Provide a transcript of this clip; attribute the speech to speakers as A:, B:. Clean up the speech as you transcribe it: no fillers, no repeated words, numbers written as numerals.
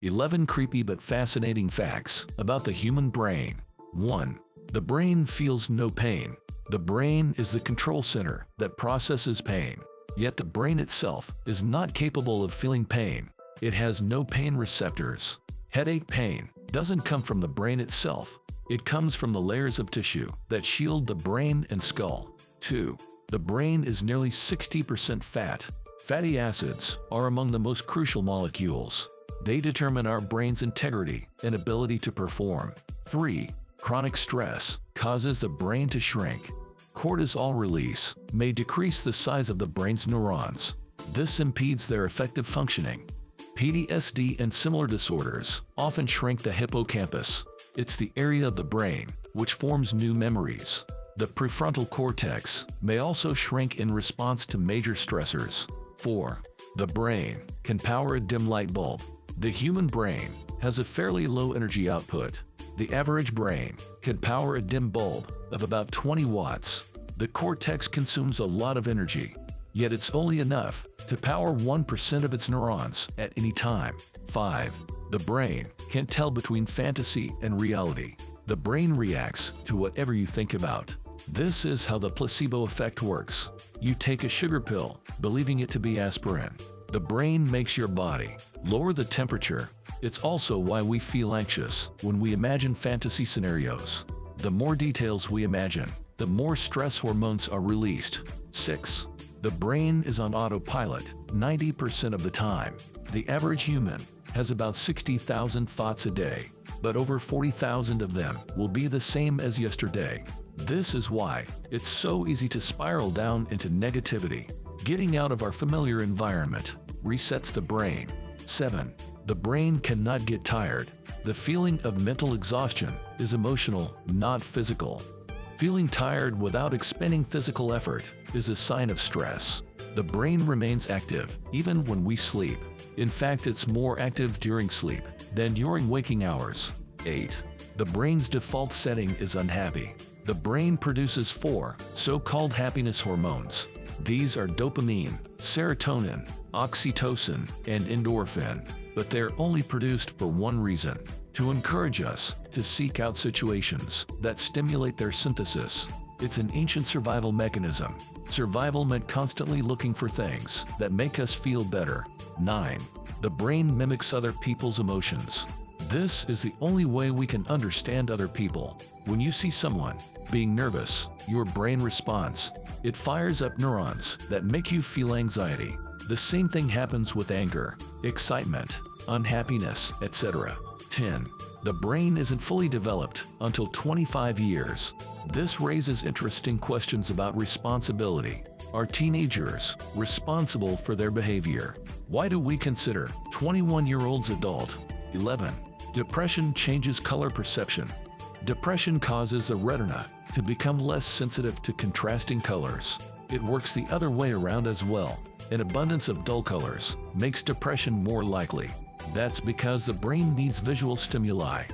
A: 11 creepy but fascinating facts about the human brain. 1. The brain feels no pain. The brain is the control center that processes pain. Yet the brain itself is not capable of feeling pain. It has no pain receptors. Headache pain doesn't come from the brain itself. It comes from the layers of tissue that shield the brain and skull. 2. The brain is nearly 60% fat. Fatty acids are among the most crucial molecules. They determine our brain's integrity and ability to perform. 3. Chronic stress causes the brain to shrink. Cortisol release may decrease the size of the brain's neurons. This impedes their effective functioning. PTSD and similar disorders often shrink the hippocampus. It's the area of the brain which forms new memories. The prefrontal cortex may also shrink in response to major stressors. 4. The brain can power a dim light bulb. The human brain has a fairly low energy output. The average brain can power a dim bulb of about 20 watts. The cortex consumes a lot of energy, yet it's only enough to power 1% of its neurons at any time. 5. The brain can tell between fantasy and reality. The brain reacts to whatever you think about. This is how the placebo effect works. You take a sugar pill, believing it to be aspirin. The brain makes your body lower the temperature. It's also why we feel anxious when we imagine fantasy scenarios. The more details we imagine, the more stress hormones are released. 6. The brain is on autopilot 90% of the time. The average human has about 60,000 thoughts a day, but over 40,000 of them will be the same as yesterday. This is why it's so easy to spiral down into negativity. Getting out of our familiar environment resets the brain. 7. The brain cannot get tired. The feeling of mental exhaustion is emotional, not physical. Feeling tired without expending physical effort is a sign of stress. The brain remains active even when we sleep. In fact, it's more active during sleep than during waking hours. 8. The brain's default setting is unhappy. The brain produces 4 so-called happiness hormones. These are dopamine, serotonin, oxytocin, and endorphin, but they're only produced for one reason: to encourage us to seek out situations that stimulate their synthesis. It's an ancient survival mechanism. Survival meant constantly looking for things that make us feel better. 9. The brain mimics other people's emotions. This is the only way we can understand other people. When you see someone being nervous, your brain responds. It fires up neurons that make you feel anxiety. The same thing happens with anger, excitement, unhappiness, etc. 10. The brain isn't fully developed until 25 years. This raises interesting questions about responsibility. Are teenagers responsible for their behavior? Why do we consider 21-year-olds adult? 11. Depression changes color perception. Depression causes the retina to become less sensitive to contrasting colors. It works the other way around as well. An abundance of dull colors makes depression more likely. That's because the brain needs visual stimuli